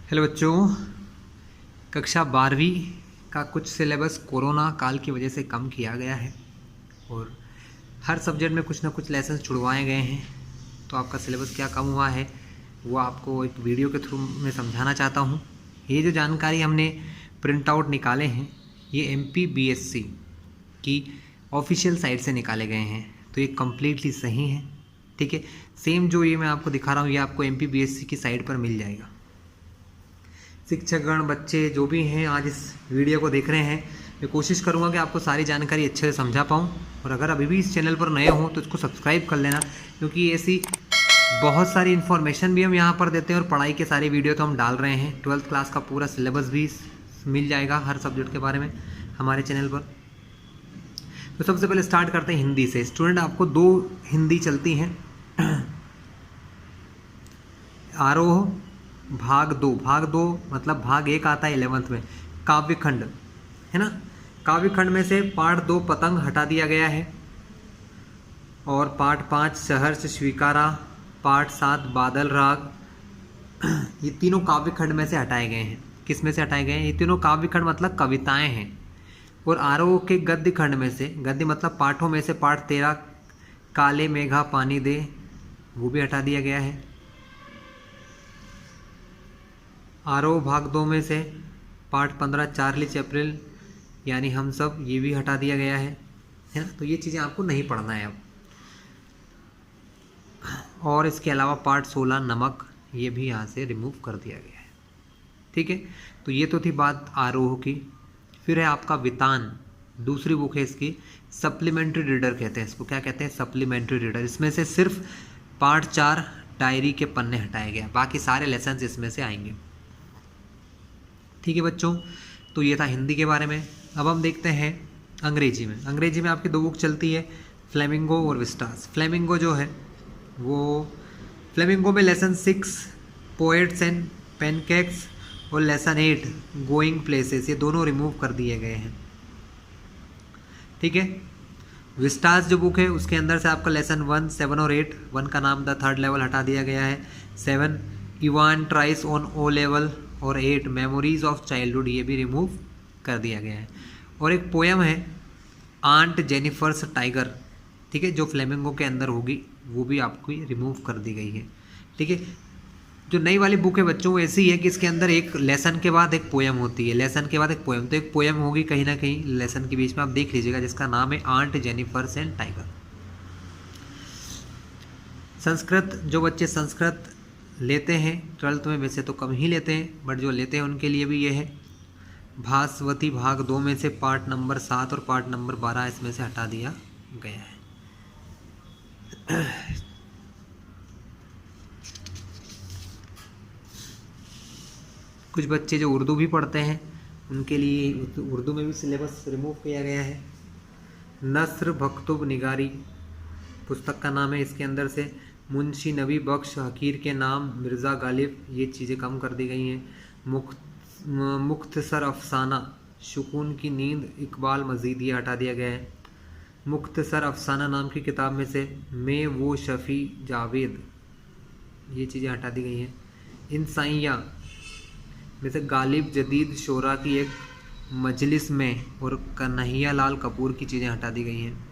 Hello बच्चों, कक्षा 12वीं का कुछ सिलेबस कोरोना काल की वजह से कम किया गया है और हर सब्जेक्ट में कुछ ना कुछ लेसन छुड़वाए गए हैं। तो आपका सिलेबस क्या कम हुआ है वो आपको एक वीडियो के थ्रू में समझाना चाहता हूँ। ये जो जानकारी हमने प्रिंट आउट निकाले हैं ये MPBSC की ऑफिशियल साइट से निकाले गए हैं, तो ये कम्प्लीटली सही है। ठीक है, सेम जो ये मैं आपको दिखा रहा हूँ ये आपको MPBSC की साइट पर मिल जाएगा। शिक्षकगण, बच्चे जो भी हैं आज इस वीडियो को देख रहे हैं, मैं कोशिश करूंगा कि आपको सारी जानकारी अच्छे से समझा पाऊँ। और अगर अभी भी इस चैनल पर नए हों तो इसको सब्सक्राइब कर लेना, क्योंकि ऐसी बहुत सारी इन्फॉर्मेशन भी हम यहाँ पर देते हैं और पढ़ाई के सारे वीडियो तो हम डाल रहे हैं। 12th क्लास का पूरा सिलेबस भी मिल जाएगा हर सब्जेक्ट के बारे में हमारे चैनल पर। तो सबसे पहले स्टार्ट करते हैं हिंदी से। स्टूडेंट, आपको 2 हिंदी चलती हैं। आरोह भाग 2 मतलब भाग 1 आता है 11th में, काव्यखंड है ना। काव्यखंड में से पाठ 2 पतंग हटा दिया गया है और पाठ 5 सहर्ष स्वीकारा, पाठ 7 बादल राग, ये तीनों काव्यखंड में से हटाए गए हैं। किस में से हटाए गए हैं? ये तीनों काव्यखंड मतलब कविताएं हैं। और आरोह के गद्य खंड में से, गद्य मतलब पाठों में से पाठ 13 काले मेघा पानी दे, वो भी हटा दिया गया है। आरोह भाग 2 में से पाठ 15 चार्ली चैपलिन यानी हम सब, ये भी हटा दिया गया है ना। तो ये चीज़ें आपको नहीं पढ़ना है अब। और इसके अलावा पाठ 16 नमक, ये भी यहाँ से रिमूव कर दिया गया है। ठीक है, तो ये तो थी बात आरोह की। फिर है आपका वितान, दूसरी बुक है इसकी, सप्लीमेंट्री रीडर कहते हैं इसको। क्या कहते हैं? Supplementary reader. इसमें से सिर्फ पाठ 4 डायरी के पन्ने हटाए गए, बाकी सारे लेसन इसमें से आएंगे। ठीक है बच्चों, तो ये था हिंदी के बारे में। अब हम देखते हैं अंग्रेजी में। अंग्रेजी में आपकी 2 बुक चलती है, फ्लेमिंगो और विस्टास। फ्लेमिंगो जो है वो, फ्लेमिंगो में लेसन 6 पोएट्स एंड पैनकेक्स और लेसन 8 गोइंग प्लेसेस, ये दोनों रिमूव कर दिए गए हैं। ठीक है, विस्टास जो बुक है उसके अंदर से आपका लेसन 1, 7 और 8, 1 का नाम द थर्ड लेवल हटा दिया गया है, 7 Ivan tries on O level और 8 मेमोरीज ऑफ चाइल्डहुड, ये भी रिमूव कर दिया गया है। और एक पोएम है आंट जेनिफर्स टाइगर, ठीक है, जो फ्लेमिंगो के अंदर होगी, वो भी आपको रिमूव कर दी गई है। ठीक है, जो नई वाली बुक है बच्चों वो ऐसी है कि इसके अंदर एक लेसन के बाद एक पोएम होती है, लेसन के बाद एक पोएम, तो एक पोएम होगी कहीं ना कहीं लेसन के बीच में, आप देख लीजिएगा, जिसका नाम है aunt Jennifer's and tiger. Sanskrit, जो बच्चे संस्कृत लेते हैं 12th में, वैसे तो कम ही लेते हैं बट जो लेते हैं उनके लिए भी ये है। भास्वती भाग 2 में से पार्ट नंबर 7 और पार्ट नंबर 12 इसमें से हटा दिया गया है। कुछ बच्चे जो उर्दू भी पढ़ते हैं उनके लिए उर्दू में भी सिलेबस रिमूव किया गया है। नस्र भक्तुब निगारी पुस्तक का नाम है, इसके अंदर से मुंशी नबी बख्श हकीर के नाम मिर्ज़ा गालिब, ये चीज़ें कम कर दी गई हैं। मुख्तसर अफसाना सुकून की नींद इकबाल मजीद, ये हटा दिया गया है। मुख्तसर अफसाना नाम की किताब में से मैं वो शफ़ी जावेद, ये चीज़ें हटा दी गई हैं। इंसाइया में से गालिब जदीद शोरा की एक मजलिस में और कन्हैया लाल कपूर की चीज़ें हटा दी गई हैं।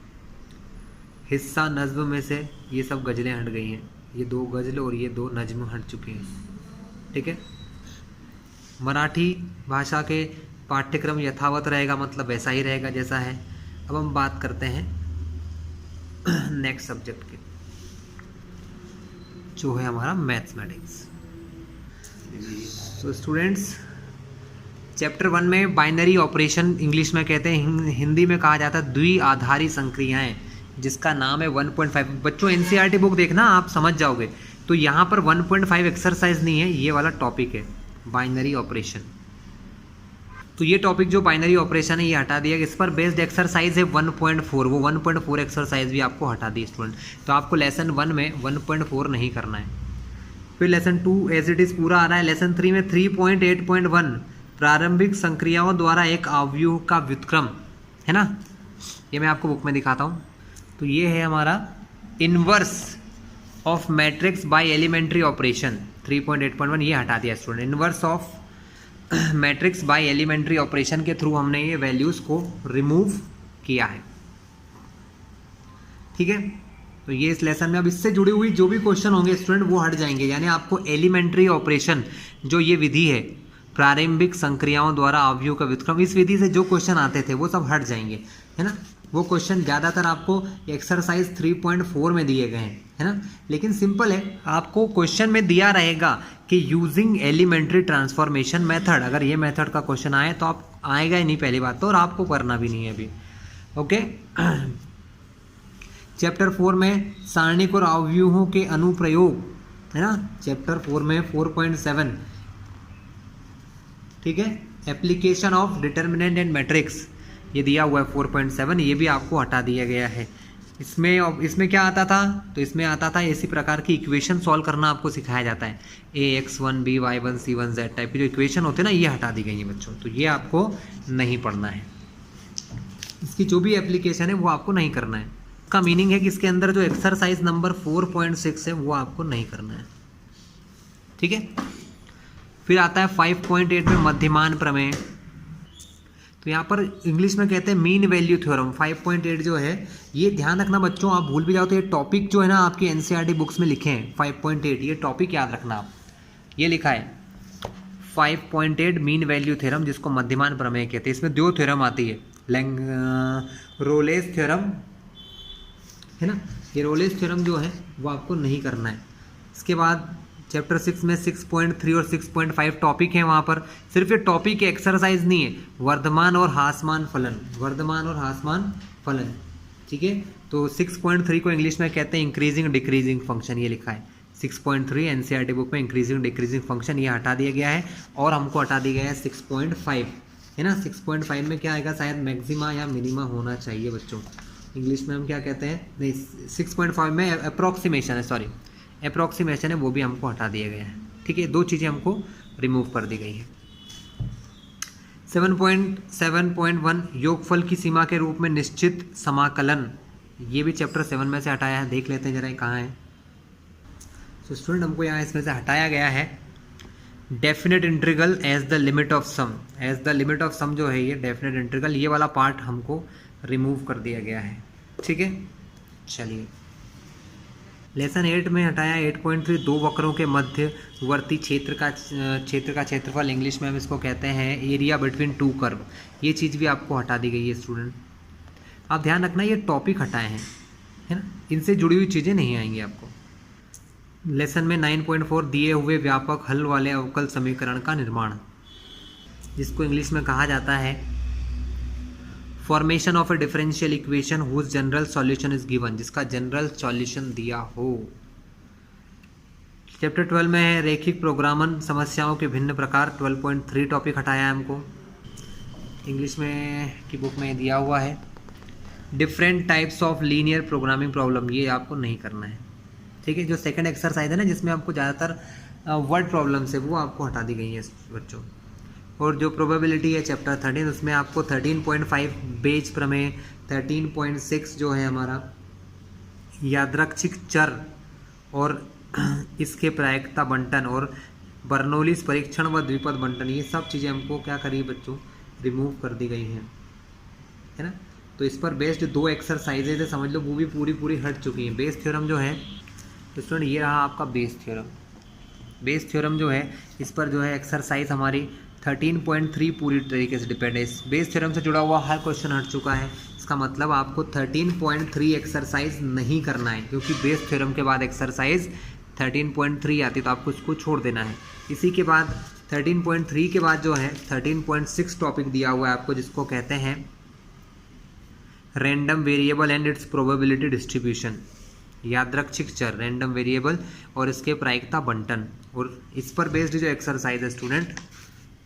हिस्सा नज्म में से ये सब गज़लें हट गई हैं, ये 2 गज़ल और ये 2 नज्म हट चुके हैं। ठीक है, मराठी भाषा के पाठ्यक्रम यथावत रहेगा, मतलब वैसा ही रहेगा जैसा है। अब हम बात करते हैं नेक्स्ट सब्जेक्ट के, जो है हमारा मैथमेटिक्स। तो स्टूडेंट्स, चैप्टर 1 में बाइनरी ऑपरेशन इंग्लिश में कहते हैं, हिंदी में कहा जाता है द्विआधारी संक्रियाएं, जिसका नाम है 1.5। बच्चों NCERT बुक देखना, आप समझ जाओगे। तो यहाँ पर 1.5 एक्सरसाइज नहीं है, ये वाला टॉपिक है बाइनरी ऑपरेशन। तो ये टॉपिक जो बाइनरी ऑपरेशन है ये हटा दिया। इस पर बेस्ड एक्सरसाइज है 1.4, वो 1.4 एक्सरसाइज भी आपको हटा दी स्टूडेंट। तो आपको लेसन 1 में 1.4 नहीं करना है। फिर लेसन 2 एज इट इज़ पूरा आ रहा है। लेसन 3 में 3.8.1 प्रारंभिक संक्रियाओं द्वारा एक अवयव का व्युत्क्रम, है ना, ये मैं आपको बुक में दिखाता हूँ। तो ये है हमारा inverse of matrix by elementary operation. 3.8.1 ये हटा दिया student. Inverse of matrix by elementary operation के थ्रू हमने ये वैल्यूज़ को रिमूव किया है। ठीक है, तो ये इस लेसन में अब इससे जुड़ी हुई जो भी क्वेश्चन होंगे स्टूडेंट वो हट जाएंगे, यानी आपको एलिमेंट्री ऑपरेशन जो ये विधि है प्रारंभिक संक्रियाओं द्वारा अवयव का व्युत्क्रम, इस विधि से जो क्वेश्चन आते थे वो सब हट जाएंगे, है ना। वो क्वेश्चन ज़्यादातर आपको एक्सरसाइज 3.4 में दिए गए हैं, है ना। लेकिन सिंपल है, आपको क्वेश्चन में दिया रहेगा कि यूजिंग एलिमेंट्री ट्रांसफॉर्मेशन मेथड, अगर ये मेथड का क्वेश्चन आए तो आप आएगा ही नहीं पहली बात तो, और आपको करना भी नहीं है अभी। ओके, चैप्टर 4 में सारणिक और अवयवों के अनुप्रयोग, है ना। चैप्टर 4 में 4.7, ठीक है, application of determinant and matrix ये दिया हुआ है 4.7, ये भी आपको हटा दिया गया है। इसमें क्या आता था, तो इसमें आता था इसी प्रकार की इक्वेशन सॉल्व करना आपको सिखाया जाता है। ax1 by1 c1 z type की जो इक्वेशन होते हैं ना, ये हटा दी गई है बच्चों, तो ये आपको नहीं पढ़ना है। इसकी जो भी एप्लीकेशन है वो आपको नहीं करना है। इसका मीनिंग है कि इसके अंदर जो एक्सरसाइज नंबर 4.6 है वो आपको नहीं करना है। ठीक है, फिर आता है 5.8 में मध्यमान प्रमेय, तो यहाँ पर इंग्लिश में कहते हैं मीन वैल्यू थ्योरम। 5.8 जो है ये ध्यान रखना बच्चों, आप भूल भी जाओ तो ये टॉपिक जो है ना आपकी एनसीईआरटी बुक्स में लिखे हैं 5.8, ये टॉपिक याद रखना आप। ये लिखा है 5.8 मीन वैल्यू थ्योरम, जिसको मध्यमान प्रमेय कहते हैं। इसमें दो थ्योरम आती है, रोलेस थ्योरम, है ना। ये रोलेस थ्योरम जो है वो आपको नहीं करना है। इसके बाद चैप्टर 6 में 6.3 और 6.5 टॉपिक है, वहाँ पर सिर्फ ये टॉपिक की एक्सरसाइज नहीं है, वर्धमान और ह्रासमान फलन, वर्धमान और ह्रासमान फलन। ठीक है, तो 6.3 को इंग्लिश में कहते हैं इंक्रीजिंग डिक्रीजिंग फंक्शन, ये लिखा है 6.3 एनसीईआरटी बुक में इंक्रीजिंग डिक्रीजिंग फंक्शन, ये हटा दिया गया है। और हमको हटा दिया गया है 6.5, है ना। 6.5 में क्या आएगा, शायद मैक्सिमा या मिनिमा होना चाहिए बच्चों। इंग्लिश में हम क्या कहते हैं, नहीं 6.5 में अप्रॉक्सीमेशन है, सॉरी अप्रॉक्सीमेशन है, वो भी हमको हटा दिया गया है। ठीक है, दो चीज़ें हमको रिमूव कर दी गई है। 7.7.1 योगफल की सीमा के रूप में निश्चित समाकलन, ये भी चैप्टर 7 में से हटाया है। देख लेते हैं जरा कहाँ है। तो स्टूडेंट हमको यहाँ इसमें से हटाया गया है definite integral as the limit of sum. As the limit of sum जो है ये डेफिनेट इंटीग्रल, ये वाला पार्ट हमको रिमूव कर दिया गया है। ठीक है, चलिए लेसन 8 में हटाया 8.3 दो वक्रों के मध्यवर्ती क्षेत्र का क्षेत्रफल, इंग्लिश में हम इसको कहते हैं एरिया बिटवीन टू कर्व। ये चीज़ भी आपको हटा दी गई है स्टूडेंट। आप ध्यान रखना ये टॉपिक हटाए हैं, है ना, इनसे जुड़ी हुई चीज़ें नहीं आएंगी आपको। लेसन में 9.4 दिए हुए व्यापक हल वाले अवकल समीकरण का निर्माण, जिसको इंग्लिश में कहा जाता है formation of a differential equation whose general solution is given, जिसका जनरल सॉल्यूशन दिया हो। चैप्टर 12 में है रैखिक प्रोग्रामन समस्याओं के भिन्न प्रकार, 12.3 टॉपिक हटाया है हमको। इंग्लिश में की बुक में दिया हुआ है different types of linear programming problem, ये आपको नहीं करना है। ठीक है, जो सेकंड एक्सरसाइज है ना जिसमें आपको ज़्यादातर वर्ड प्रॉब्लम्स है वो आपको हटा दी गई है बच्चों। और जो प्रोबेबिलिटी है चैप्टर 13, उसमें आपको 13.5 बेज प्रमेय, 13.6 जो है हमारा यादृच्छिक चर और इसके प्रायिकता बंटन और बर्नौलीज परीक्षण व द्विपद बंटन, ये सब चीज़ें हमको क्या करी बच्चों, रिमूव कर दी गई हैं, है ना। तो इस पर बेस्ड दो एक्सरसाइजेज है, समझ लो वो भी पूरी हट चुकी हैं। बेस थ्योरम जो है तो स्टूडेंट ये रहा आपका बेस थ्योरम। बेस थ्योरम जो है इस पर जो है एक्सरसाइज हमारी 13.3 पूरी तरीके से डिपेंड है। इस बेस थ्योरम से जुड़ा हुआ हर क्वेश्चन हट चुका है। इसका मतलब आपको 13.3 एक्सरसाइज नहीं करना है, क्योंकि बेस थ्योरम के बाद एक्सरसाइज 13.3 आती है, तो आपको इसको छोड़ देना है। इसी के बाद 13.3 के बाद जो है 13.6 टॉपिक दिया हुआ है आपको, जिसको कहते हैं random variable and it's probability distribution, यादृच्छिक चर, रैंडम वेरिएबल और इसके प्रायिकता बंटन। और इस पर बेस्ड जो एक्सरसाइज है स्टूडेंट,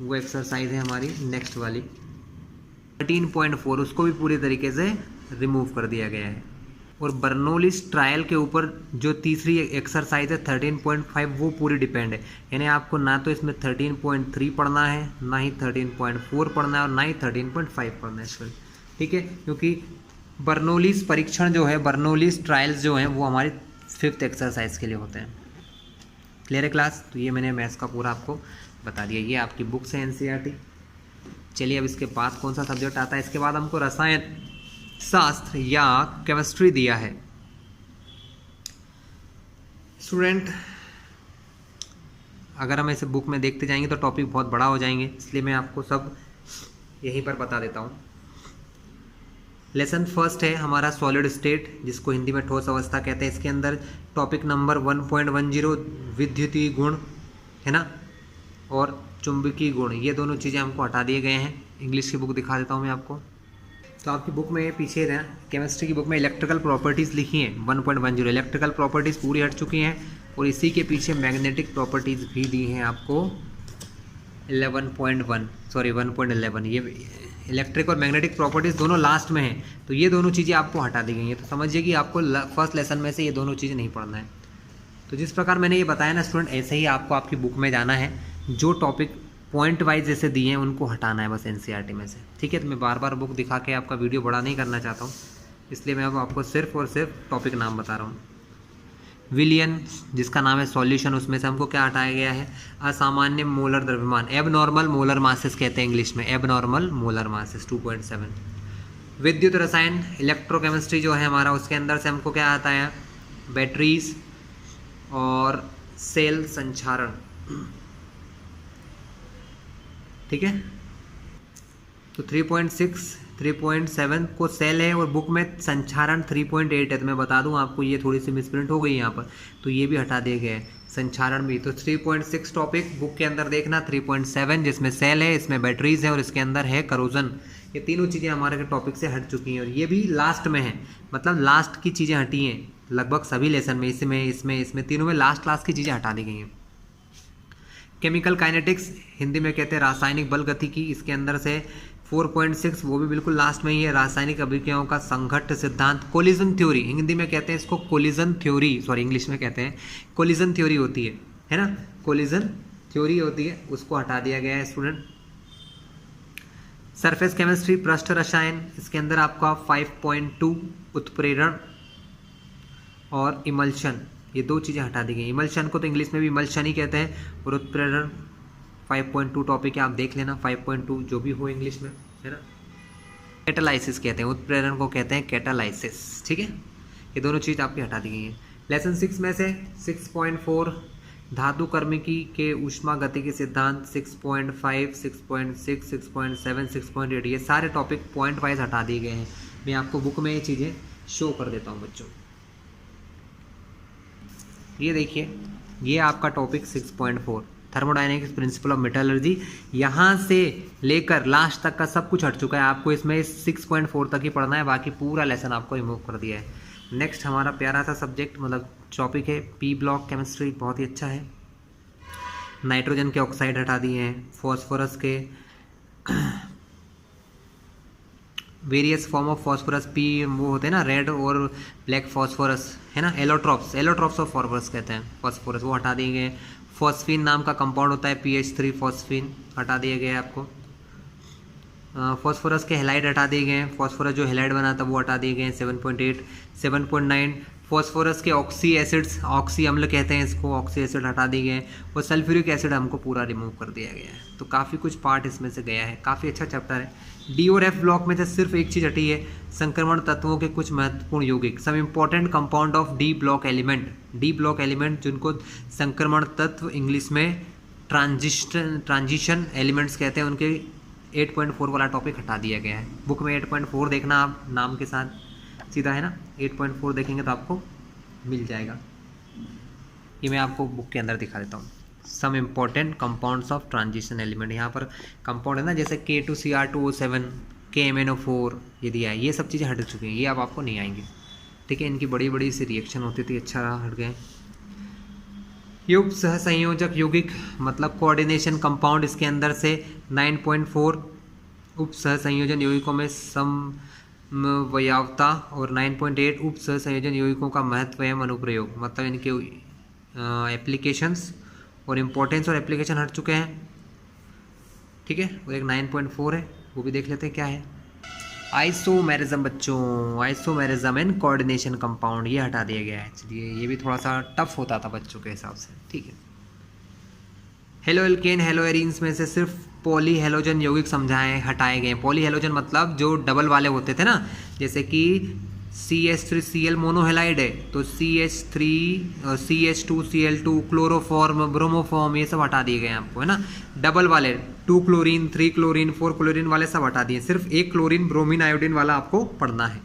वो एक्सरसाइज है हमारी नेक्स्ट वाली 13.4, उसको भी पूरी तरीके से रिमूव कर दिया गया है। और बर्नौलीज ट्रायल के ऊपर जो तीसरी एक्सरसाइज है 13.5, वो पूरी डिपेंड है। यानी आपको ना तो इसमें 13.3 पढ़ना है, ना ही 13.4 पढ़ना है, और ना ही 13.5 पढ़ना है। ठीक है, क्योंकि बर्नौलीज परीक्षण जो है, बर्नौलीज ट्रायल्स जो हैं वो हमारी 5th एक्सरसाइज के लिए होते हैं। क्लियर है क्लास? तो ये मैंने मैथ्स का पूरा आपको बता दिया। ये आपकी बुक्स है एनसीईआरटी। चलिए अब इसके बाद कौन सा सब्जेक्ट आता है? इसके बाद हमको रसायन शास्त्र या केमिस्ट्री दिया है। स्टूडेंट अगर हम ऐसे बुक में देखते जाएंगे तो टॉपिक बहुत बड़ा हो जाएंगे, इसलिए मैं आपको सब यहीं पर बता देता हूँ। लेसन फर्स्ट है हमारा सॉलिड स्टेट, जिसको हिंदी में ठोस अवस्था कहते हैं। इसके अंदर टॉपिक नंबर 1.10 विद्युतीय गुण है ना, और चुंबकीय गुण, ये दोनों चीज़ें हमको हटा दिए गए हैं। इंग्लिश की बुक दिखा देता हूँ मैं आपको। तो आपकी बुक में पीछे है केमिस्ट्री की बुक में इलेक्ट्रिकल प्रॉपर्टीज़ लिखी हैं 1.10, इलेक्ट्रिकल प्रॉपर्टीज़ पूरी हट चुकी हैं, और इसी के पीछे मैग्नेटिक प्रॉपर्टीज़ भी दी हैं आपको 1.11। ये इलेक्ट्रिक और मैग्नेटिक प्रॉपर्टीज़ दोनों लास्ट में हैं, तो ये दोनों चीज़ें आपको हटा दी गई हैं। तो समझिए कि आपको फर्स्ट लेसन में से ये दोनों चीज़ें नहीं पढ़ना है। तो जिस प्रकार मैंने ये बताया ना स्टूडेंट, ऐसे ही आपको आपकी बुक में जाना है, जो टॉपिक पॉइंट वाइज जैसे दिए हैं उनको हटाना है बस एनसीईआरटी में से, ठीक है? तो मैं बार बार बुक दिखा के आपका वीडियो बड़ा नहीं करना चाहता हूँ, इसलिए मैं अब आपको सिर्फ और सिर्फ टॉपिक नाम बता रहा हूँ। विलियन जिसका नाम है सॉल्यूशन, उसमें से हमको क्या हटाया गया है? असामान्य मोलर द्रव्यमान, एबनॉर्मल मोलर मासेस कहते हैं इंग्लिश में, एबनॉर्मल मोलर मासेस 2.7। विद्युत रसायन इलेक्ट्रोकेमिस्ट्री जो है हमारा, उसके अंदर से हमको क्या आता है? बैटरीज और सेल संचारण, ठीक है? तो 3.6 3.7 को सेल है, और बुक में संचारण 3.8 है। तो मैं बता दूं आपको, ये थोड़ी सी मिसप्रिंट हो गई यहाँ पर, तो ये भी हटा दिए गए संचारण भी। तो 3.6 टॉपिक बुक के अंदर देखना, 3.7 जिसमें सेल है, इसमें बैटरीज है, और इसके अंदर है करोजन। ये तीनों चीज़ें हमारे टॉपिक से हट चुकी हैं, और ये भी लास्ट में है, मतलब लास्ट की चीज़ें हटी हैं लगभग सभी लेसन में। इसमें तीनों में लास्ट की चीज़ें हटा दी गई हैं। केमिकल काइनेटिक्स हिंदी में कहते हैं रासायनिक बल गतिकी, इसके अंदर से 4.6 वो भी बिल्कुल लास्ट में ही है। रासायनिक अभिक्रियाओं का संघट्ट सिद्धांत, कोलिजन थ्योरी हिंदी में कहते हैं इसको, कोलिजन थ्योरी, सॉरी इंग्लिश में कहते हैं कोलिजन थ्योरी होती है ना, कोलिजन थ्योरी होती है, उसको हटा दिया गया है स्टूडेंट। सरफेस केमिस्ट्री पृष्ठ रसायन, इसके अंदर आपका 5.2 उत्प्रेरण और इमल्शन, ये दो चीज़ें हटा दी गई। इमल्शन को तो इंग्लिश में भी इमल्शन ही कहते हैं, और उत्प्रेरण 5.2 टॉपिक है, आप देख लेना 5.2 जो भी हो इंग्लिश में, है ना। कैटालाइसिस कहते हैं, उत्प्रेरण को कहते हैं कैटालाइसिस, ठीक है? ये दोनों चीज़ आपकी हटा दी गई हैं। लेसन 6 में से 6.4 धातु कर्मिकी के ऊष्मा गति के सिद्धांत, 6.5 6.6 6.7 6.8 ये सारे टॉपिक पॉइंट वाइज हटा दिए गए हैं। मैं आपको बुक में ये चीज़ें शो कर देता हूँ बच्चों। ये देखिए, ये आपका topic 6.4 thermodynamics principle of metallurgy, यहाँ से लेकर लास्ट तक का सब कुछ हट चुका है। आपको इसमें 6.4 तक ही पढ़ना है, बाकी पूरा लेसन आपको रिमूव कर दिया है। नेक्स्ट हमारा प्यारा सा सब्जेक्ट मतलब टॉपिक है पी ब्लॉक केमिस्ट्री, बहुत ही अच्छा है। नाइट्रोजन के ऑक्साइड हटा दिए हैं, फॉस्फोरस के various form of phosphorus, P वो होते हैं ना रेड और ब्लैक फॉस्फोरस, है ना, एलोट्रॉप्स ऑफ फॉस्फोरस कहते हैं फॉस्फोरस, वो हटा दिए गए। फॉस्फीन नाम का कंपाउंड होता है PH3 फॉस्फीन, हटा दिए गए आपको। फॉस्फोरस के हेलाइड हटा दिए गए हैं, फॉस्फोरस जो हेलाइड बनाता है वो हटा दिए गए हैं। 7.8 7.9 फॉस्फोरस के ऑक्सी एसिड्स, ऑक्सी अम्ल कहते हैं इसको, ऑक्सी एसिड हटा दिए गए हैं, और सल्फ्यूरिक एसिड हमको पूरा रिमूव कर दिया गया है। तो काफ़ी कुछ पार्ट इसमें से गया है, काफ़ी अच्छा चैप्टर है। डी और एफ ब्लॉक में से सिर्फ एक चीज़ हटी है, संक्रमण तत्वों के कुछ महत्वपूर्ण यौगिक, some important compound of D block element जिनको संक्रमण तत्व इंग्लिश में ट्रांजिशन एलिमेंट्स कहते हैं, उनके 8.4 वाला टॉपिक हटा दिया गया है। बुक में 8.4 देखना आप नाम के साथ सीधा, है ना, 8.4 देखेंगे तो आपको मिल जाएगा। ये मैं आपको बुक के अंदर दिखा देता हूँ, some important compounds of transition element. यहाँ पर कंपाउंड है ना, जैसे K2Cr2O7 KMnO4 ये दिया है, ये सब चीज़ें हट चुकी हैं, ये अब आपको नहीं आएंगे, ठीक है। इनकी बड़ी बड़ी सी रिएक्शन होती थी, अच्छा रहा हट गए। युग सह संयोजक यौगिक मतलब कोऑर्डिनेशन कंपाउंड, इसके अंदर से 9.4 उप सह संयोजन यौगिकों में समवयवता, और 9.8 उप सह संयोजन यौगिकों का महत्व एवं अनुप्रयोग, मतलब इनके एप्लीकेशंस और इम्पोर्टेंस और एप्लीकेशन हट चुके हैं, ठीक है। और एक 9.4 है, वो भी देख लेते हैं क्या है। आइसोमेरिज्म बच्चों, आइसोमेरिज्म एंड कोऑर्डिनेशन कंपाउंड, ये हटा दिया गया है। चलिए, ये भी थोड़ा सा टफ होता था बच्चों के हिसाब से, ठीक है। हेलो एल्केन हेलो एरीन्स में से सिर्फ पॉली हेलोजन यौगिक समझाए हटाए गए। पॉली हेलोजन मतलब जो डबल वाले होते थे ना, जैसे कि CH3Cl मोनोहेलाइड है तो CH3 CH2Cl2 क्लोरोफॉर्म ब्रोमोफॉर्म ये सब हटा दिए गए आपको, है ना। डबल वाले 2 क्लोरीन 3 क्लोरीन 4 क्लोरीन वाले सब हटा दिए, सिर्फ एक क्लोरीन ब्रोमीन आयोडीन वाला आपको पढ़ना है।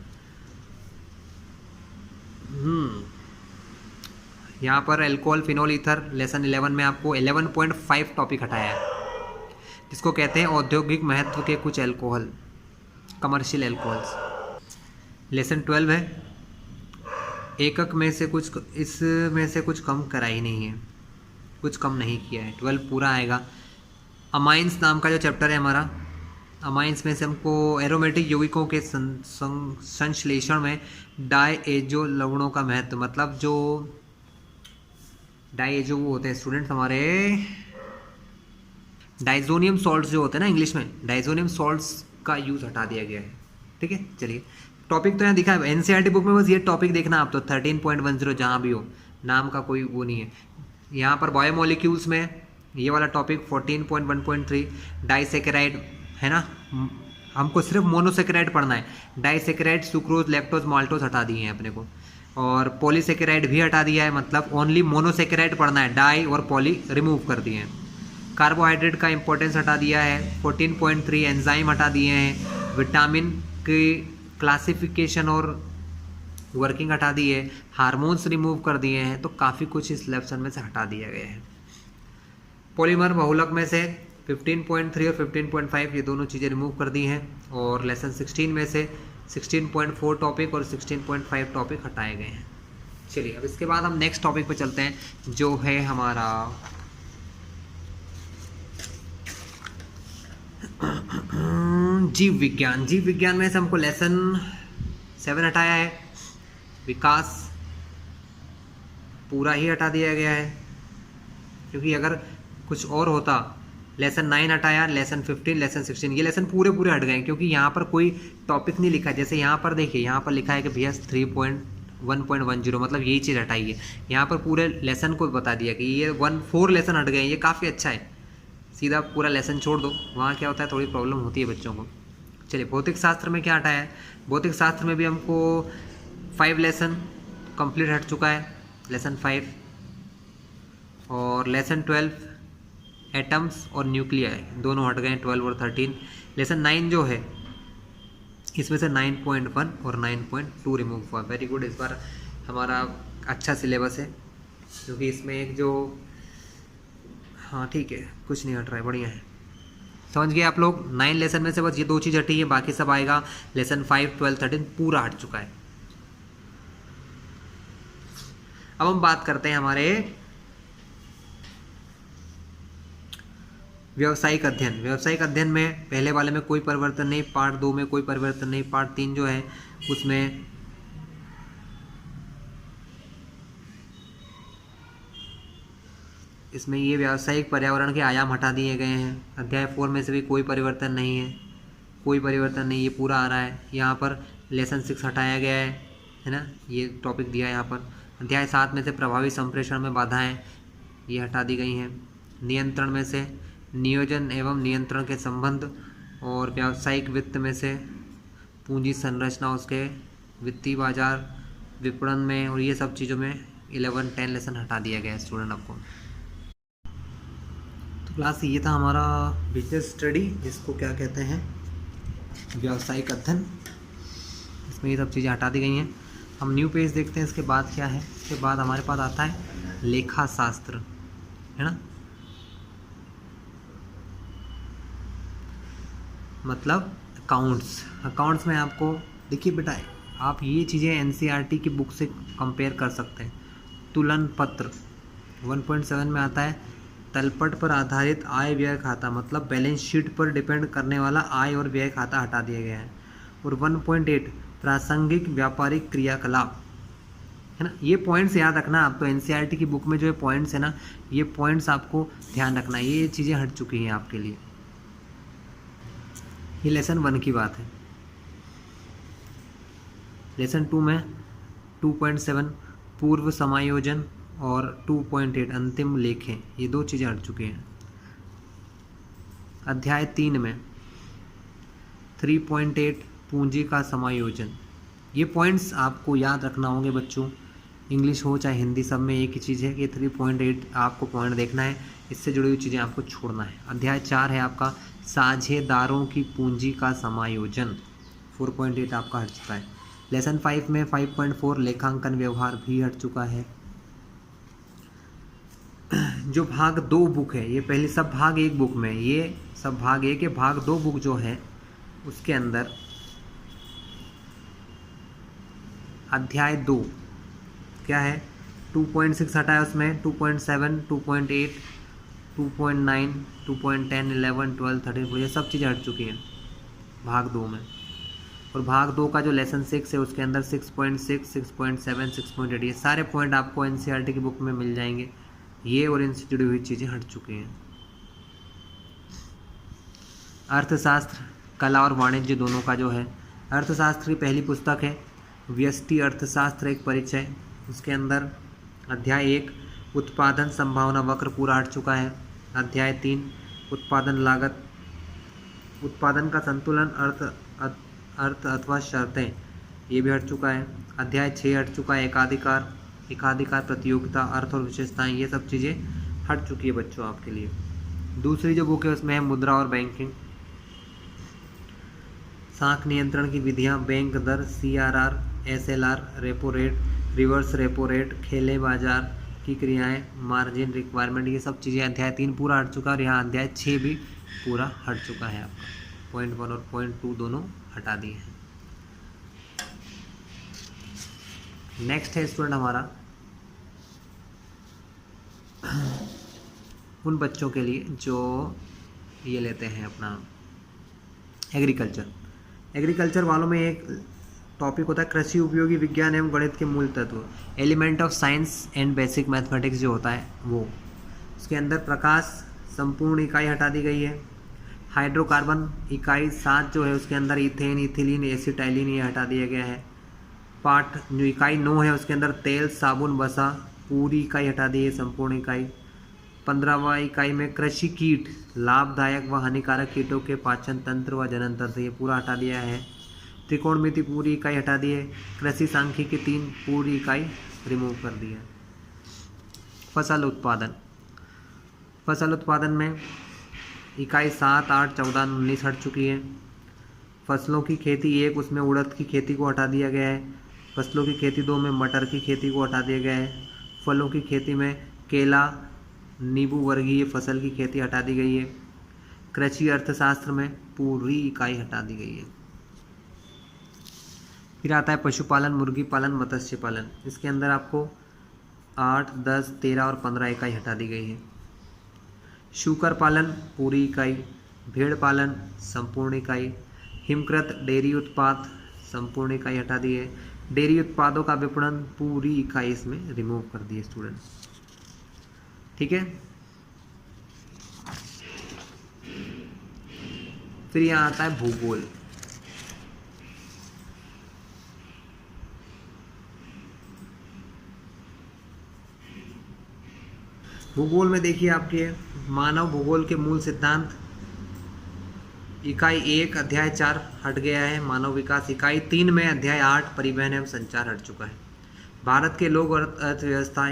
यहाँ पर एल्कोहल फिनोल ईथर लेसन 11 में आपको 11.5 टॉपिक हटाया है, जिसको कहते हैं औद्योगिक महत्व के कुछ एल्कोहल, कमर्शियल एल्कोहल्स। लेसन 12 है, एकक में से कुछ, इसमें से कुछ कम करा ही नहीं है, कुछ कम नहीं किया है, 12 पूरा आएगा। अमाइंस नाम का जो चैप्टर है हमारा, अमाइंस में से हमको एरोमेटिक यौगिकों के संश्लेषण में डायएजो लवणों का महत्व, मतलब जो डायएजो वो होते हैं स्टूडेंट्स हमारे, डाइजोनियम सॉल्ट्स जो होते हैं ना इंग्लिश में, डाइजोनियम सॉल्ट्स का यूज़ हटा दिया गया है। ठीक है, चलिए टॉपिक तो यहाँ दिखा है एनसीईआरटी बुक में, बस ये टॉपिक देखना आप तो 13.10 जहाँ भी हो, नाम का कोई वो नहीं है। यहाँ पर बायोमोलिक्यूल्स में ये वाला टॉपिक 14.1.3 डाइसेकेराइड है ना, हमको सिर्फ मोनोसेकेराइड पढ़ना है। डाइसेकेराइड सुक्रोज लैक्टोज माल्टोज हटा दिए हैं अपने को, और पॉलीसेकेराइड भी हटा दिया है, मतलब ओनली मोनोसेकेराइड पढ़ना है, डाई और पॉली रिमूव कर दिए हैं। कार्बोहाइड्रेट का इंपॉर्टेंस हटा दिया है, 14.3 एंजाइम हटा दिए हैं, विटामिन की क्लासिफिकेशन और वर्किंग हटा दी है, हार्मोन्स रिमूव कर दिए हैं, तो काफ़ी कुछ इस लेसन में से हटा दिया गया है। पॉलीमर बहुलक में से 15.3 और 15.5 ये दोनों चीज़ें रिमूव कर दी हैं, और लेसन 16 में से 16.4 टॉपिक और 16.5 टॉपिक हटाए गए हैं। चलिए अब इसके बाद हम नेक्स्ट टॉपिक पे चलते हैं, जो है हमारा जीव विज्ञान। जीव विज्ञान में से हमको लेसन 7 हटाया है, विकास पूरा ही हटा दिया गया है, क्योंकि अगर कुछ और होता, लेसन 9 हटाया, लेसन 15 लेसन 16 ये लेसन पूरे हट गए, क्योंकि यहाँ पर कोई टॉपिक नहीं लिखा। जैसे यहाँ पर देखिए, यहाँ पर लिखा है कि भैया 3.1.10 मतलब यही चीज़ हटाई है, यहाँ पर पूरे लेसन को बता दिया कि ये 4 लेसन हट गए, ये काफ़ी अच्छा है। सीधा पूरा लेसन छोड़ दो, वहाँ क्या होता है थोड़ी प्रॉब्लम होती है बच्चों को। चलिए भौतिक शास्त्र में क्या हटाया है, भौतिक शास्त्र में भी हमको 5 लेसन कंप्लीट हट चुका है, लेसन 5, और लेसन 12 एटम्स और न्यूक्लियाई दोनों हट गए, 12 और 13। लेसन 9 जो है इसमें से 9.1 और 9.2 रिमूव हुआ। वेरी गुड, इस बार हमारा अच्छा सिलेबस है, क्योंकि इसमें एक जो, हाँ ठीक है, कुछ नहीं हट रहा है, बढ़िया है। समझ गए आप लोग, 9 लेसन में से बस ये 2 चीज़ हटी है, बाकी सब आएगा। लेसन 5, 12, 13 पूरा हट चुका है। अब हम बात करते हैं हमारे व्यावसायिक अध्ययन। व्यावसायिक अध्ययन में पहले वाले में कोई परिवर्तन नहीं, पार्ट 2 में कोई परिवर्तन नहीं, पार्ट 3 जो है उसमें इसमें ये व्यावसायिक पर्यावरण के आयाम हटा दिए गए हैं। अध्याय 4 में से भी कोई परिवर्तन नहीं है, कोई परिवर्तन नहीं, ये पूरा आ रहा है। यहाँ पर लेसन 6 हटाया गया है ना, ये टॉपिक दिया है यहाँ पर। अध्याय 7 में से प्रभावी संप्रेषण में बाधाएं, ये हटा दी गई हैं। नियंत्रण में से नियोजन एवं नियंत्रण के संबंध, और व्यावसायिक वित्त में से पूंजी संरचना, उसके वित्तीय बाजार विपणन में, और ये सब चीज़ों में 11-10 लेसन हटा दिया गया है स्टूडेंट आपको। तो क्लास ये था हमारा बिजनेस स्टडी, जिसको क्या कहते हैं व्यावसायिक अध्ययन। इसमें ये सब चीज़ें हटा दी गई हैं। हम न्यू पेज देखते हैं, इसके बाद क्या है, इसके बाद हमारे पास आता है लेखा शास्त्र, है ना, मतलब अकाउंट्स। अकाउंट्स में आपको देखिए बेटा, आप ये चीज़ें एनसीईआरटी की बुक से कंपेयर कर सकते हैं। तुलन पत्र 1.7 में आता है, तलपट पर आधारित आय व्यय खाता, मतलब बैलेंस शीट पर डिपेंड करने वाला आय और व्यय खाता हटा दिया गया है। और 1.8 प्रासंगिक व्यापारिक क्रियाकलाप, है ना। ये पॉइंट्स याद रखना आप, तो एनसीईआरटी की बुक में जो पॉइंट्स है ना, ये पॉइंट्स आपको ध्यान रखना, ये चीज़ें हट चुकी हैं आपके लिए। ये लेसन 1 की बात है। लेसन 2 में 2.7 पूर्व समायोजन और 2.8 अंतिम लेखें, ये 2 चीज़ें हट चुकी हैं। अध्याय 3 में 3.8 पूंजी का समायोजन। ये पॉइंट्स आपको याद रखना होंगे बच्चों, इंग्लिश हो चाहे हिंदी, सब में एक ही चीज़ है कि 3.8 आपको पॉइंट देखना है, इससे जुड़ी हुई चीज़ें आपको छोड़ना है। अध्याय 4 है आपका साझेदारों की पूंजी का समायोजन, 4.8 आपका हट चुका है। लेसन 5 में 5.4 लेखांकन व्यवहार भी हट चुका है। जो भाग 2 बुक है, ये पहले सब भाग 1 बुक में, ये सब भाग 1 है। भाग 2 बुक जो है उसके अंदर अध्याय 2 क्या है, 2.6 हटा है उसमें, 2.7, 2.8, 2.9, 2.10, 11, 12, 13, ये सब चीज़ें हट चुकी हैं भाग 2 में। और भाग 2 का जो लेसन 6 है उसके अंदर 6.6, 6.7, 6.8 ये सारे पॉइंट आपको एनसीईआरटी की बुक में मिल जाएंगे। ये और इनसे जुड़ी हुई चीज़ें हट चुकी हैं। अर्थशास्त्र, कला और वाणिज्य दोनों का जो है, अर्थशास्त्र की पहली पुस्तक है व्यष्टि अर्थशास्त्र एक परिचय, उसके अंदर अध्याय 1 उत्पादन संभावना वक्र पूरा हट चुका है। अध्याय 3 उत्पादन लागत, उत्पादन का संतुलन, अर्थ अथवा शर्तें, ये भी हट चुका है। अध्याय 6 हट चुका है एकाधिकार, एकाधिकार प्रतियोगिता, अर्थ और विशेषताएं, ये सब चीज़ें हट चुकी है बच्चों आपके लिए। दूसरी जो बुक है उसमें है मुद्रा और बैंकिंग, साख नियंत्रण की विधियां, बैंक दर, CRR, SLR, repo rate, reverse repo rate, खेले बाजार की क्रियाएं, मार्जिन रिक्वायरमेंट, ये सब चीज़ें अध्याय 3 पूरा हट चुका है। और यहाँ अध्याय 6 भी पूरा हट चुका है आपका, पॉइंट 1 और पॉइंट 2 दोनों हटा दिए हैं। नेक्स्ट है स्टूडेंट हमारा उन बच्चों के लिए जो ये लेते हैं अपना एग्रीकल्चर। एग्रीकल्चर वालों में एक टॉपिक होता है कृषि उपयोगी विज्ञान एवं गणित के मूल तत्व, element of science and basic mathematics जो होता है वो। उसके अंदर प्रकाश संपूर्ण इकाई हटा दी गई है। हाइड्रोकार्बन इकाई 7 जो है उसके अंदर इथेन, इथिलीन, एसिटाइलिन ये हटा दिया गया है। पार्ट जो इकाई 9 है उसके अंदर तेल, साबुन, वसा पूरी इकाई हटा दी है, संपूर्ण इकाई। 15वां इकाई में कृषि कीट, लाभदायक व हानिकारक कीटों के पाचन तंत्र व जनन तंत्र, ये पूरा हटा दिया है। त्रिकोणमिति पूरी इकाई हटा दी है। कृषि सांख्यिकी 3 पूरी इकाई रिमूव कर दी है। फसल उत्पादन, फसल उत्पादन में इकाई 7, 8, 14, 19 हट चुकी है। फसलों की खेती 1 उसमें उड़द की खेती को हटा दिया गया है। फसलों की खेती 2 में मटर की खेती को हटा दिया गया है। फलों की खेती में केला, नींबू वर्गीय फसल की खेती हटा दी गई है। कृषि अर्थशास्त्र में पूरी इकाई हटा दी गई है। फिर आता है पशुपालन, मुर्गी पालन, मत्स्य पालन, इसके अंदर आपको 8, 10, 13 और 15 इकाई हटा दी गई है। शूकर पालन पूरी इकाई, भेड़ पालन संपूर्ण इकाई, हिमकृत डेयरी उत्पाद संपूर्ण इकाई हटा दी है। डेयरी उत्पादों का विपणन पूरी इकाई इसमें रिमूव कर दी है स्टूडेंट, ठीक है। फिर यहाँ आता है भूगोल। भूगोल में देखिए आपके मानव भूगोल के मूल सिद्धांत, इकाई 1 अध्याय 4 हट गया है। मानव विकास इकाई 3 में अध्याय 8 परिवहन एवं संचार हट चुका है। भारत के लोग और अर्थव्यवस्था,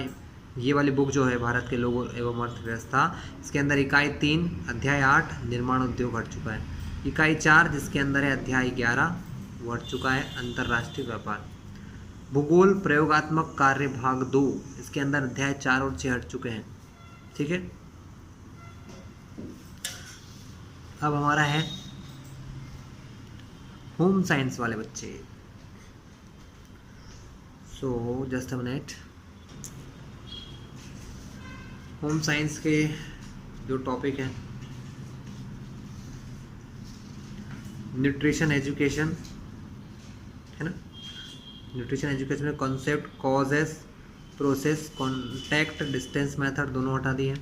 ये वाली बुक जो है भारत के लोग एवं अर्थव्यवस्था, इसके अंदर इकाई 3 अध्याय 8 निर्माण उद्योग हट चुका है। इकाई 4 जिसके अंदर है अध्याय 11 वो हट चुका है, अंतर्राष्ट्रीय व्यापार। भूगोल प्रयोगात्मक कार्य भाग 2, इसके अंदर अध्याय 4 और 6 हट चुके हैं, ठीक है। अब हमारा है होम साइंस वाले बच्चे। So just a minute, home science के जो टॉपिक हैं, न्यूट्रिशन एजुकेशन है ना, न्यूट्रिशन एजुकेशन में concept, causes, process, contact, distance method दोनों हटा दिए।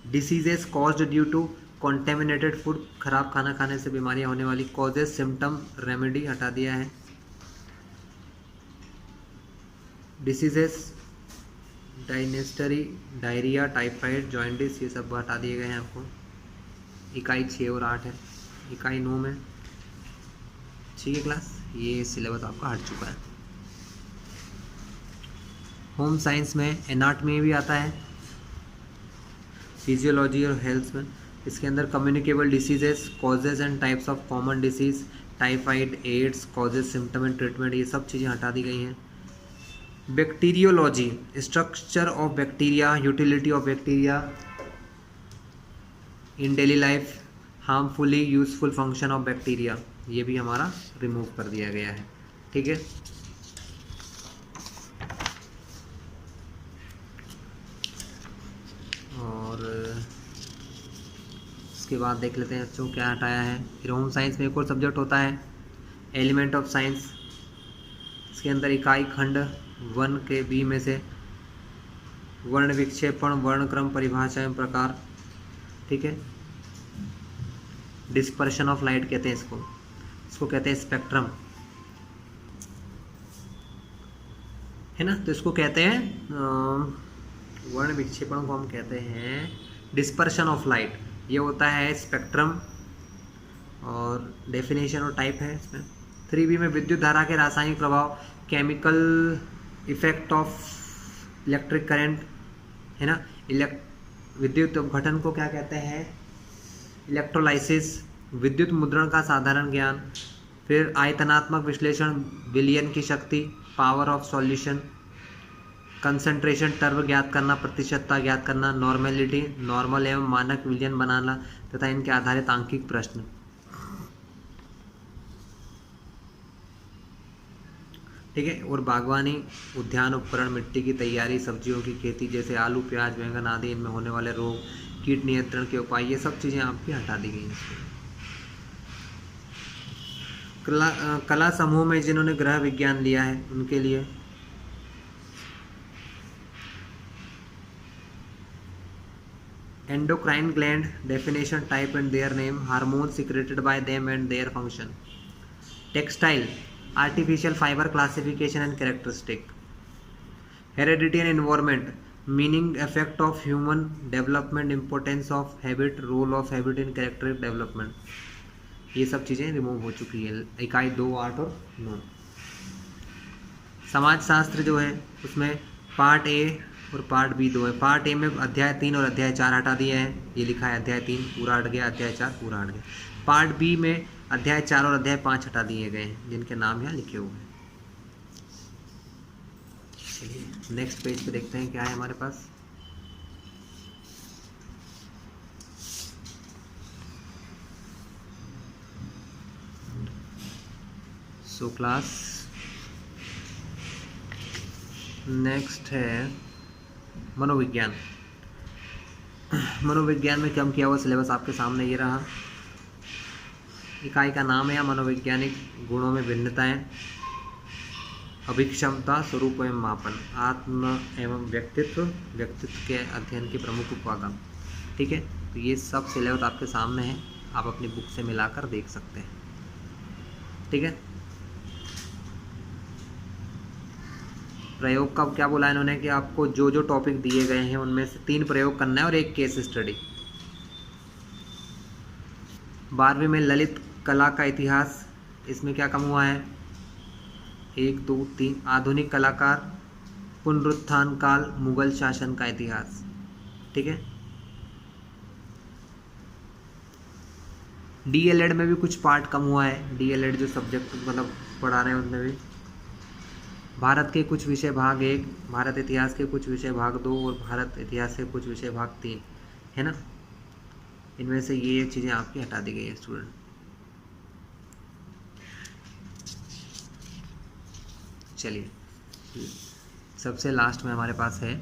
Diseases caused due to contaminated food, खराब खाना खाने से बीमारियां होने वाली। कॉजेस, सिम्टम, रेमेडी हटा दिया है। डिसीजेस डायनेस्टरी, डायरिया, टाइफाइड, जॉइंटिस, ये सब हटा दिए गए हैं आपको। इकाई 6 और 8 है, इकाई 9 में। ठीक है क्लास, ये सिलेबस आपका हट चुका है। होम साइंस में एनाटमी भी आता है, फिजियोलॉजी और हेल्थ में। इसके अंदर communicable diseases, causes and types of common disease, typhoid, AIDS, causes, symptom and treatment, ये सब चीज़ें हटा दी गई हैं। Bacteriology, structure of bacteria, utility of bacteria in daily life, harmfully useful function of bacteria, ये भी हमारा रिमूव कर दिया गया है। ठीक है, और इसके बाद देख लेते हैं बच्चों क्या हटाया है। फिर होम साइंस में एक और सब्जेक्ट होता है एलिमेंट ऑफ साइंस। इसके अंदर इकाई खंड 1 के बी में से वर्ण विक्षेपण, वर्णक्रम, परिभाषा एवं प्रकार। ठीक है, डिस्पर्शन ऑफ लाइट कहते हैं इसको कहते हैं स्पेक्ट्रम, है ना। तो इसको कहते हैं वर्ण विक्षेपण को हम कहते हैं डिस्पर्शन ऑफ लाइट, ये होता है स्पेक्ट्रम। और डेफिनेशन और टाइप है इसमें। 3B में विद्युत धारा के रासायनिक प्रभाव, chemical effect of electric current, है ना। विद्युत अपघटन को क्या कहते हैं, इलेक्ट्रोलाइसिस। विद्युत मुद्रण का साधारण ज्ञान। फिर आयतनात्मक विश्लेषण, विलयन की शक्ति, पावर ऑफ सॉल्यूशन, कंसंट्रेशन टर्व ज्ञात करना, प्रतिशतता ज्ञात करना, नॉर्मेलिटी, नॉर्मल एवं मानक विलयन बनाना तथा इनके आधारित आंकिक प्रश्न। ठीक है, और बागवानी, उद्यान उपकरण, मिट्टी की तैयारी, सब्जियों की खेती जैसे आलू, प्याज, बैंगन आदि, इनमें होने वाले रोग, कीट नियंत्रण के उपाय, ये सब चीज़ें आपकी हटा दी गई हैं। कला समूह में जिन्होंने गृह विज्ञान लिया है उनके लिए endocrine gland, definition, type and their name, hormone secreted by them and their function. Textile, artificial fibre classification and characteristic. Heredity and environment, meaning, effect of human development, importance of habit, role of habit in character development, ये सब चीज़ें remove हो चुकी है इकाई 2, 8 और 9। समाज शास्त्र जो है उसमें पार्ट ए और पार्ट बी 2 है। पार्ट ए में अध्याय 3 और अध्याय 4 हटा दिए हैं, ये लिखा है अध्याय 3 पूरा हट गया, अध्याय 4 पूरा हट गया। पार्ट बी में अध्याय 4 और अध्याय 5 हटा दिए गए हैं, जिनके नाम यहाँ लिखे हुए हैं। चलिए नेक्स्ट पेज पे देखते हैं क्या है हमारे पास। सो क्लास नेक्स्ट है मनोविज्ञान। मनोविज्ञान में कम किया हुआ सिलेबस आपके सामने ये रहा। इकाई का नाम है मनोवैज्ञानिक गुणों में भिन्नताएं, अभिक्षमता, स्वरूप एवं मापन, आत्म एवं व्यक्तित्व, व्यक्तित्व के अध्ययन के प्रमुख उपागम। ठीक है, तो ये सब सिलेबस आपके सामने है, आप अपनी बुक से मिलाकर देख सकते हैं। ठीक है, प्रयोग का क्या बोला इन्होंने कि आपको जो जो टॉपिक दिए गए हैं उनमें से 3 प्रयोग करना है और 1 केस स्टडी। 12वीं में ललित कला का इतिहास, इसमें क्या कम हुआ है, 1, 2, 3। आधुनिक कलाकार, पुनरुत्थान काल, मुगल शासन का इतिहास। ठीक है, डीएलएड में भी कुछ पार्ट कम हुआ है, डीएलएड जो सब्जेक्ट मतलब पढ़ा रहे हैं उनमें भी भारत के कुछ विषय भाग 1, भारत इतिहास के कुछ विषय भाग 2 और भारत इतिहास के कुछ विषय भाग 3, है ना। इनमें से ये चीज़ें आपकी हटा दी गई है स्टूडेंट। चलिए सबसे लास्ट में हमारे पास है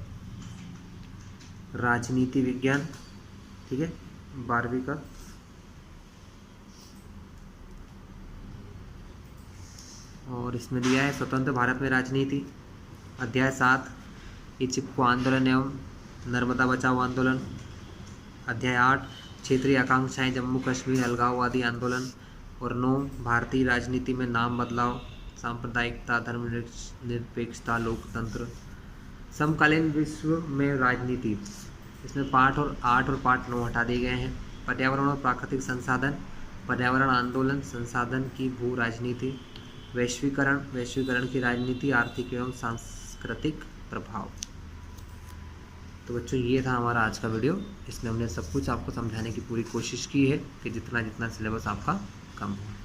राजनीति विज्ञान। ठीक है, 12वीं का और इसमें दिया है स्वतंत्र भारत में राजनीति, अध्याय 7 चिपको आंदोलन एवं नर्मदा बचाओ आंदोलन, अध्याय 8 क्षेत्रीय आकांक्षाएं, जम्मू कश्मीर अलगाववादी आंदोलन, और 9 भारतीय राजनीति में नाम बदलाव, सांप्रदायिकता, धर्मनिरपेक्षता, लोकतंत्र, समकालीन विश्व में राजनीति। इसमें पार्ट और 8 और पार्ट 9 हटा दिए गए हैं। पर्यावरण और प्राकृतिक संसाधन, पर्यावरण आंदोलन, संसाधन की भू राजनीति, वैश्वीकरण की राजनीति, आर्थिक एवं सांस्कृतिक प्रभाव। तो बच्चों ये था हमारा आज का वीडियो। इसमें हमने सब कुछ आपको समझाने की पूरी कोशिश की है कि जितना जितना सिलेबस आपका कम हो।